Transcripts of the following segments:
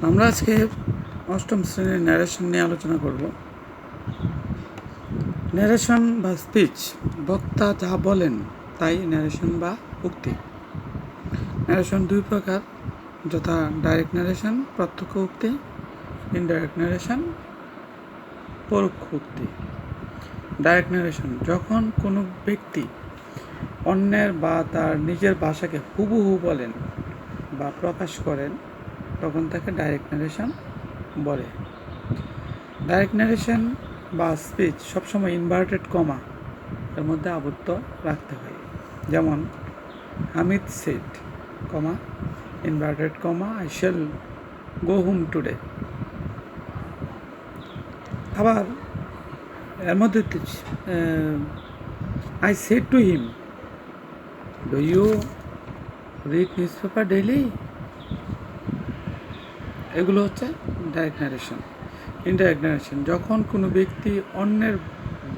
আমরা আজকে অষ্টম শ্রেণীর ন্যারেশন নিয়ে আলোচনা করব। ন্যারেশন বা স্পিচ, বক্তা যা বলেন তাই ন্যারেশন বা উক্তি। ন্যারেশন দুই প্রকার, যথা ডাইরেক্ট ন্যারেশন প্রত্যক্ষ উক্তি, ইনডাইরেক্ট ন্যারেশন পরোক্ষ উক্তি। ডাইরেক্ট ন্যারেশন যখন কোনো ব্যক্তি অন্যের বা তার নিজের ভাষাকে হুবহু বলেন বা প্রকাশ করেন তখন তাকে ডাইরেক্ট ন্যারেশন বলে। ডাইরেক্ট ন্যারেশন বা স্পিচ সবসময় ইনভার্টেড কমা এর মধ্যে আবদ্ধ রাখতে হয়। যেমন Hamid said, comma inverted comma I shall go home today. আবার এর মধ্যে I said to him, do you read newspaper daily. এগুলো হচ্ছে ডাইরেক্ট ন্যারেশন। ইনডাইরেক্ট ন্যারেশন যখন কোনো ব্যক্তি অন্যের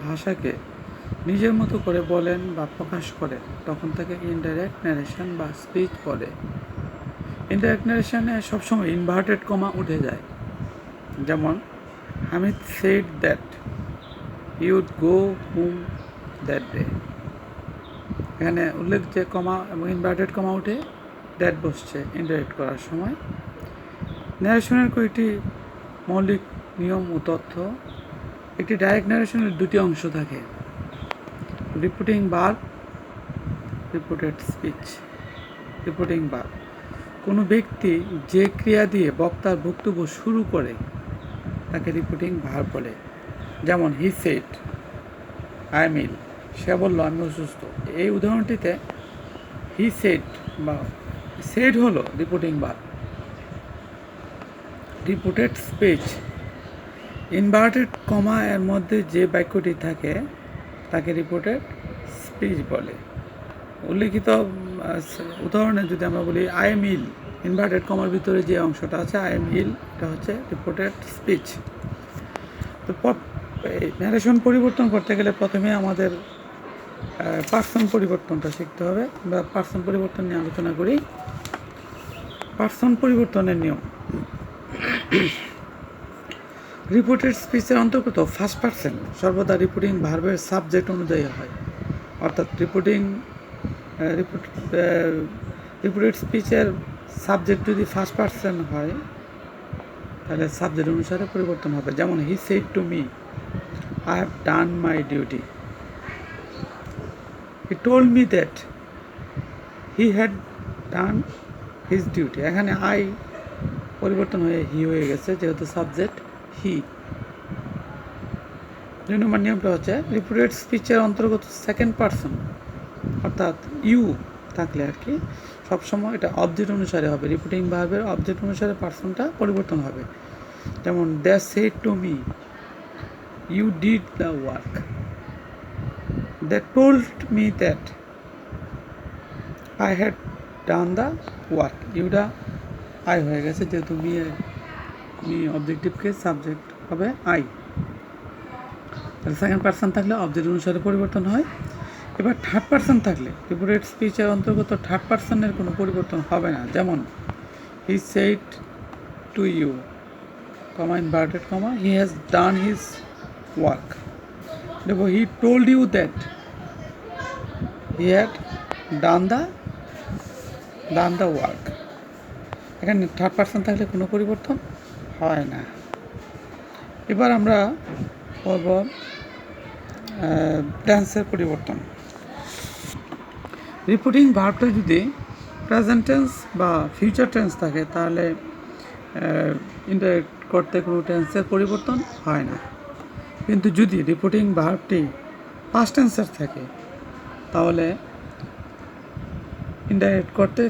ভাষাকে নিজের মতো করে বলেন বা প্রকাশ করে তখন তাকে ইনডাইরেক্ট ন্যারেশন বা স্পিচ বলে। ইনডাইরেক্ট ন্যারেশনে সবসময় ইনভার্টেড কমা উঠে যায়। যেমন Hamid said that ইউড go home that day. এখানে উল্লেখ যে কমা এবং ইনভার্টেড কমা উঠে দ্যাট বসছে ইনডাইরেক্ট করার সময়। ন্যারেশনের কয়েকটি মৌলিক নিয়ম ও তথ্য। একটি ডাইরেক্ট ন্যারেশনের দুটি অংশ থাকে, reporting verb, reported speech. Reporting verb কোনো ব্যক্তি যে ক্রিয়া দিয়ে বক্তার বক্তব্য শুরু করে তাকে রিপোর্টিং ভার্ব বলে। যেমন he said I am ill, সে বলল আমি অসুস্থ। এই উদাহরণটিতে হি সেড বা সেড হলো reporting verb. Reported speech inverted comma এর মধ্যে যে বাক্যটি থাকে তাকে রিপোর্টেড স্পিচ বলে। উল্লিখিত উদাহরণে যদি আমরা বলি আই এম ইল, ইনভার্টেড কমার ভিতরে যে অংশটা আছে আই এম ইল, এটা হচ্ছে রিপোর্টেড স্পিচ। তো ন্যারেশন পরিবর্তন করতে গেলে প্রথমে আমাদের পার্সন পরিবর্তনটা শিখতে হবে। আমরা পার্সন পরিবর্তন নিয়ে আলোচনা করি। পার্সন পরিবর্তনের নিয়ম। রিপোর্টেড স্পিচের অন্তর্গত ফার্স্ট পার্সন সর্বদা রিপোর্টিং ভার্বের সাবজেক্ট অনুযায়ী হয়। অর্থাৎ রিপোর্টেড স্পিচের সাবজেক্ট যদি ফার্স্ট পার্সন হয় তাহলে সাবজেক্ট অনুসারে পরিবর্তন হবে। যেমন he said to me I have done my duty. He told me that he had done his duty. এখানে আই পরিবর্তন হয়ে হি হয়ে গেছে যেহেতু সাবজেক্ট হি। 2 নম্বর নিয়মটা হচ্ছে রিপোর্টেড স্পিচের অন্তর্গত সেকেন্ড পার্সন অর্থাৎ ইউ থাকলে আর কি সবসময় এটা অবজেক্ট অনুসারে হবে। রিপোর্টিং ভার্বের অবজেক্ট অনুসারে পার্সনটা পরিবর্তন হবে। যেমন they said to me you did the work. They told me that I had done the work. ইউটা আই হয়ে গেছে যেহেতু মি অবজেক্টিভকে সাবজেক্ট হবে আই। তাহলে সেকেন্ড পার্সন থাকলে অবজেক্ট অনুসারে পরিবর্তন হয়। এবার থার্ড পার্সন থাকলে রিপোর্টেড স্পিচের অন্তর্গত থার্ড পার্সনের কোনো পরিবর্তন হবে না। যেমন he said to you, comma inverted comma he has done his work. দেখো he told you that he had done the work. এখানে থার্ড পার্সন থাকলে কোনো পরিবর্তন হয় না। এবার আমরা করব টেন্সের পরিবর্তন। রিপোর্টিং ভার্বটা যদি প্রেজেন্ট টেন্স বা ফিউচার টেন্স থাকে তাহলে ইনডাইরেক্ট করতে কোনো টেন্সের পরিবর্তন হয় না। কিন্তু যদি রিপোর্টিং ভার্বটি পাস্ট টেন্সের থাকে তাহলে ইনডাইরেক্ট করতে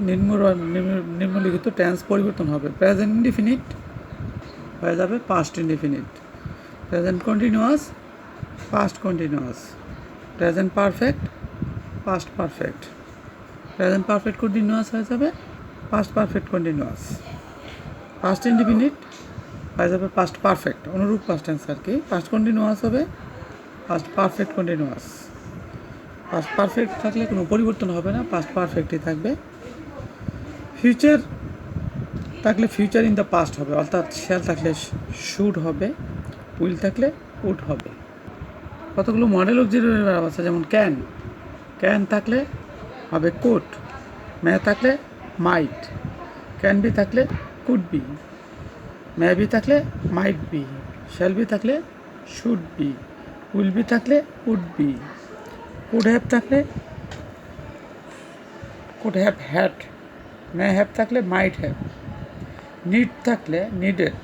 নিম্নলিখিত টেন্স পরিবর্তন হবে। প্রেজেন্ট ইনডিফিনিট হয়ে যাবে past indefinite, present continuous past continuous, present perfect past perfect, present perfect continuous হয়ে যাবে past perfect continuous, past indefinite হয়ে যাবে পাস্ট পারফেক্ট, অনুরূপ পাস্ট টেন্স আর কি। পাস্ট কন্টিনিউয়াস হবে past perfect continuous. Past perfect থাকলে কোনো পরিবর্তন হবে না, পাস্ট পারফেক্টই থাকবে। ফিউচার থাকলে ফিউচার ইন দ্য পাস্ট হবে, অর্থাৎ শ্যাল থাকলে শুড হবে, উইল থাকলে উড হবে। কতগুলো মডেল অক্সিলারি ভার্ব আছে, যেমন ক্যান, ক্যান থাকলে হবে কুড, মে থাকলে মাইট, ক্যান বি থাকলে কুড বি, মে বি থাকলে মাইট বি, শ্যাল বি থাকলে শুড বি, উইল বি থাকলে উড বি, কুড হ্যাভ থাকলে could have had, may have থাকলে মাইট হ্যাভ, নিড থাকলে নিডেড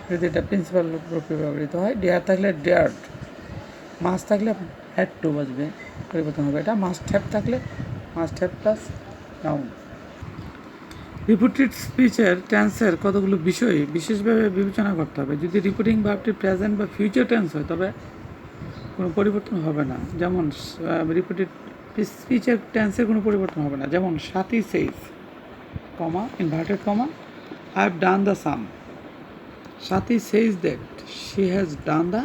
যদি এটা প্রিন্সিপাল রূপে ব্যবহৃত হয়, ডেয়ার থাকলে ডেয়ার্ড, মাস্ট থাকলে হ্যাড টু বাজবে, পরিবর্তন হবে এটা। মাস্ট হ্যাভ থাকলে must have plus noun. Repeated স্পিচের টেন্সের কতগুলো বিষয় বিশেষভাবে বিবেচনা করতে হবে। যদি রিপিটিং ভার্বটি প্রেজেন্ট বা ফিউচার টেন্স হয় তবে কোনো পরিবর্তন হবে না, যেমন রিপিটেড স্পিচের টেন্সের কোনো পরিবর্তন হবে না, যেমন সাথী সেইজ, কমা inverted comma, I have done the sum. Sathi says that she has done the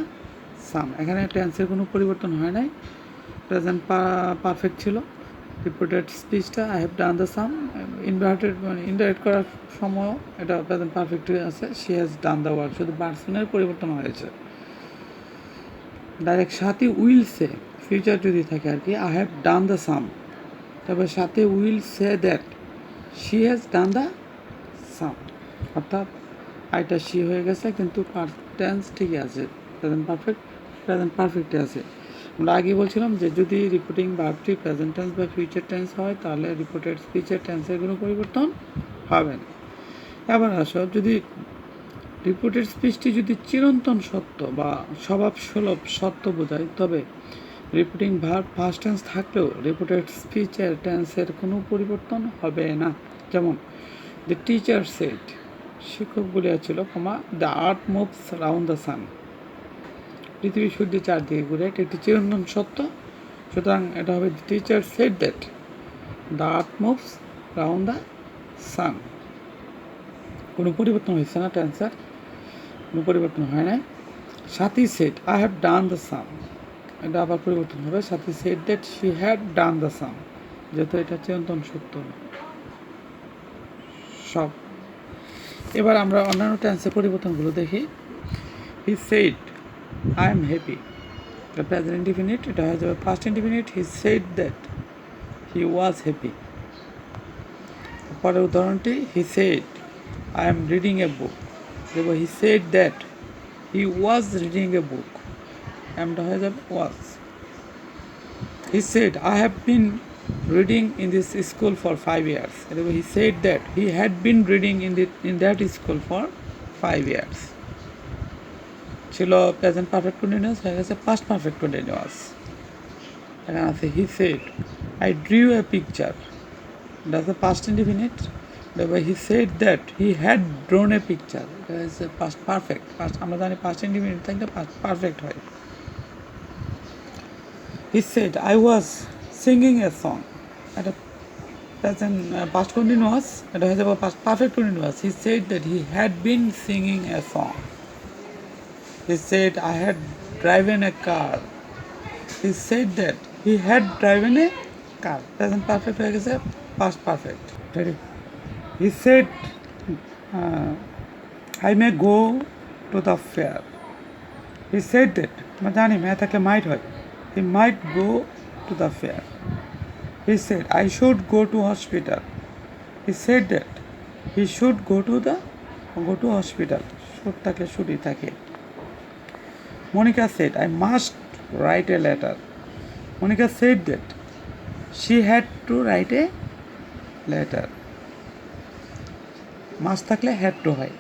sum. এখানে টেন্সের কোনো পরিবর্তন হয় নাই, প্রেজেন্ট পারফেক্ট ছিল। রিপিটেড স্পিচটা I have done the sum, inverted মানে ইনডাইরেক্ট করার সময়ও এটা প্রেজেন্ট পারফেক্ট আছে, she has done the work, শুধু পার্সনের পরিবর্তন হয়েছে। Direct Sathi will say, future যদি থাকে আর কি, I have done the sum, তবে সাথে will say that she has done the sum, অর্থাৎ আইটা সি হয়ে গেছে কিন্তু টেন্স ঠিকই আছে, প্রেজেন্ট পারফেক্টে আছে। আমরা আগে বলছিলাম যে যদি রিপিটিং ভার্বটি প্রেজেন্ট টেন্স বা ফিউচার টেন্স হয় তাহলে রিপিটেড স্পিচের টেন্সের কোনো পরিবর্তন হবে না। এবার আসো, যদি রিপিটেড স্পিচটি যদি চিরন্তন সত্য বা স্বভাব সুলভ সত্য বোঝায় তবে রিপিটিং ভার্ব ফার্স্ট টেন্স থাকলেও রিপিটেড স্পিচের টেন্সের কোনো পরিবর্তন হবে না। যেমন দ্য টিচার সেড, শিক্ষক বলিয়াছিল, comma the earth moves round the sun, পৃথিবী সূর্যের চারদিকে ঘুরে, এটি একটি চিরন্তন সত্য, সুতরাং এটা হবে the teacher said that the earth moves round the সান। কোনো পরিবর্তন হয়েছে না টেন্সের, কোনো পরিবর্তন হয় নাই। Sathi said I have done the sum, এটা আবার পরিবর্তন হবে, Sathi said that she had done the sum, যেহেতু এটা চিরন্তন সত্য সব। এবার আমরা অন্যান্য টেন্সের পরিবর্তনগুলো দেখি। He said I am happy, এটা প্রেজেন্ট ইনডিফিনিট, এটা হয়ে যাবে past indefinite, he said that he was happy. পরের উদাহরণটি, he said I am reading a book, দেখবো he said that he was reading a book, এমটা হয়ে যাবে was. He said I have been reading in this school for 5 years. He said that he had been reading in that school for 5 years. ছিল present perfect continuous, হয়ে গেছে past perfect continuous. এখানে আছে হি said I drew a picture, এটা আছে past indefinite. He said that he had drone a picture, এটা হচ্ছে past perfect. আমরা জানি পাস্ট ইনডিফিনিট থাকলে পাস্ট পারফেক্ট হয়। হি said I was singing a song, এটা প্রেজেন্ট পাস্ট কন্টিনিউয়াস, এটা হয়ে যাবে past perfect continuous. He said that he had been singing a song. He said I had driven a car, he said that he had driven a car, present perfect হয়ে গেছে past perfect. He said I may go to the fair, he said that, আমরা জানি may থাকলে might হয়, he might go to the fair. He said, I should go to hospital. He said that he should go to hospital. Should থাকলে should থাকে। Monica said, I must write a letter. Monica said that she had to write a letter. Must থাকলে had to হয়।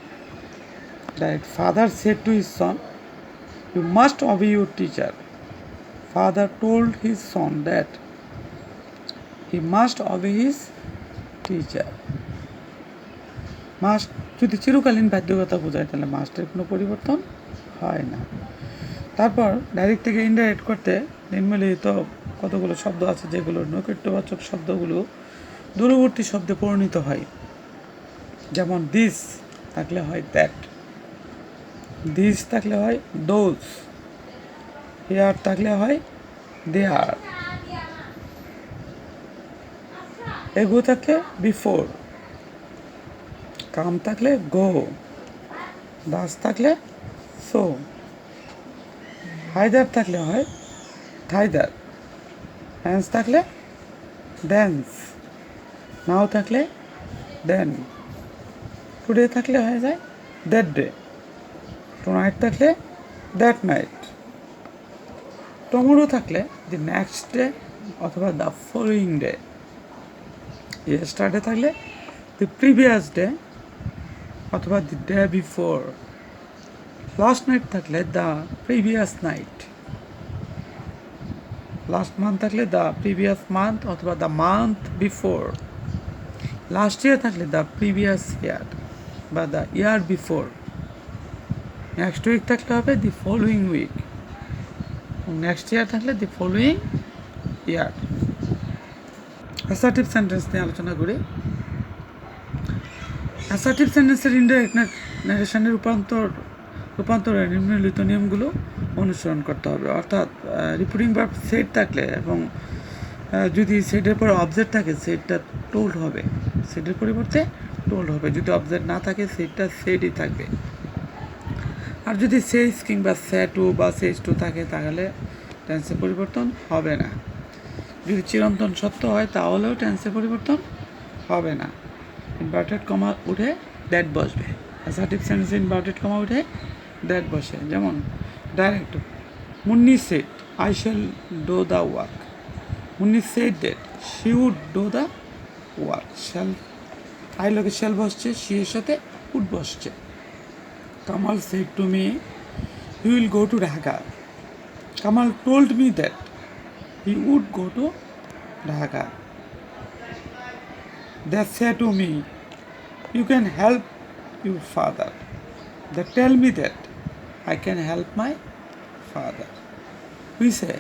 That father said to his son, you must obey your teacher. Father told his son that he must obey his teacher. Must যদি চিরকালীন বাধ্যকতা বোঝায় তাহলে মাস্টের কোনো পরিবর্তন হয় না। তারপর ডাইরেক্ট থেকে ইনডাইরেক্ট করতে নিম্নলিখিত কতগুলো শব্দ আছে যেগুলো নৈকট্যবাচক শব্দগুলো দূরবর্তী শব্দে পরিণত হয়। যেমন দিস থাকলে হয় দ্যাট, দিস থাকলে হয় দোজ, হেয়ার থাকলে হয় দেয়ার, এগো থাকে বিফোর, কাম থাকলে গো, দাস থাকলে সো, হায়দার থাকলে হয় থাইদার, হ্যান্স থাকলে ড্যান্স, নাও থাকলে দেন, টুডে থাকলে হয়ে যায় দ্যাট ডে, টুনাইট থাকলে দ্যাট নাইট, টুমরো থাকলে দি নেক্সট ডে অথবা দ্য ফলোয়িং ডে, ইয়েস্টারডে থাকলে দি প্রিভিয়াস ডে অথবা the day before, last night থাকলে the previous night, last month থাকলে দ্য প্রিভিয়াস মান্থ অথবা the month before, last year থাকলে the previous year বা the year before, next week থাকলে হবে the following week, next year থাকলে the following year. Assertive sentence নিয়ে আলোচনা করি। অ্যাসার্টিভ সেন্টেন্সের ইনডাইরেক্ট ন্যারেশনের রূপান্তরের নিম্নলিখিত নিয়মগুলো অনুসরণ করতে হবে। অর্থাৎ রিপিটিং ভার্ব সেট থাকলে এবং যদি সেটের পর অবজেক্ট থাকে সেটটা টোল্ড হবে, সেটের পরিবর্তে টোল্ড হবে। যদি অবজেক্ট না থাকে সেটটা সেটই থাকবে। আর যদি সেইস কিংবা সে টু বা সেইস টু থাকে তাহলে টেন্সের পরিবর্তন হবে না। যদি চিরন্তন সত্য হয় তাহলেও টেন্সের পরিবর্তন হবে না। ইনভার্টেড কমা উঠে দ্যাট বসবে। অ্যাসার্টিভ সেন্টেন্সে ইনভার্টেড কমা উঠে দ্যাট বসে। যেমন direct, Munni said I shall do the work, Munni said that she would do the work. Shall I লোকে শ্যাল বসছে, শি এর সাথে উড বসছে। Kamal said to me he will go to Dhaka, Kamal told me that he would go to Dhaka. They say to me, you can help your father. They tell me that I can help my father. We say,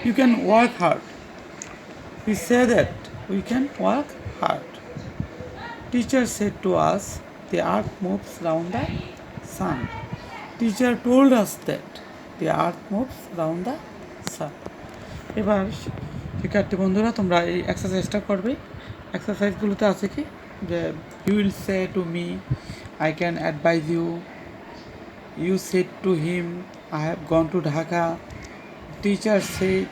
you can work hard. We say that we can work hard. Teacher said to us, the earth moves round the sun. Teacher told us that the earth moves round the sun. এবার শিক্ষার্থী বন্ধুরা তোমরা এই এক্সারসাইজটা করবে। এক্সারসাইজগুলোতে আছে কি যে you will say to me I can advise you, you said to him I have gone to Dhaka, teacher said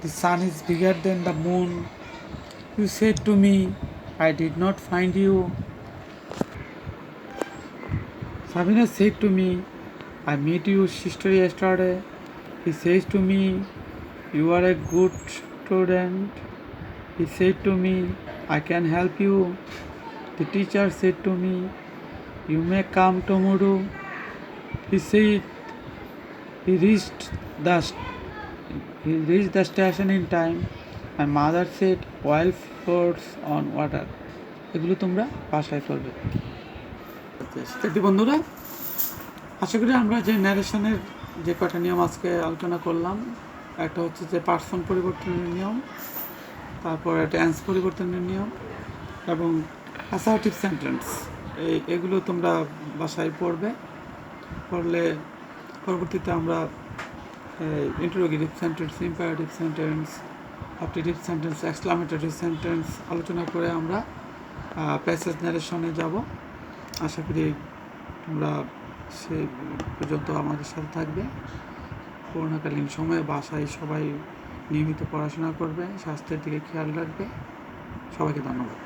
the sun is bigger than the moon, you said to me I did not find you, Sabina said to me I met your sister yesterday, he says to me you are a good student, he said to me I can help you, the teacher said to me you may come tomorrow, he said he reached the station in time, my mother said oil floats on water. এগুলো তোমরা ভাষায় পড়বে। শিক্ষার্থী বন্ধুরা, আশা করি আমরা যে ন্যারেশনের যে কটা নিয়ম আজকে আলোচনা করলাম, একটা হচ্ছে যে পার্সন পরিবর্তনের নিয়ম, তারপর টেন্স পরিবর্তনের নিয়ম এবং অ্যাসার্টিভ সেন্টেন্স, এগুলো তোমরা বাসায় পড়বে। পড়লে পরবর্তীতে আমরা interrogative sentence, imperative sentence, optative sentence, exclamatory sentence আলোচনা করে আমরা প্যাসেজ ন্যারেশনে যাব। আশা করি তোমরা সেই পর্যন্ত আমাদের সাথে থাকবে। করোনাকালীন সময়ে বাসায় সবাই নিয়মিত পড়াশোনা করবে, স্বাস্থ্যের দিকে খেয়াল রাখবে। সবাইকে ধন্যবাদ।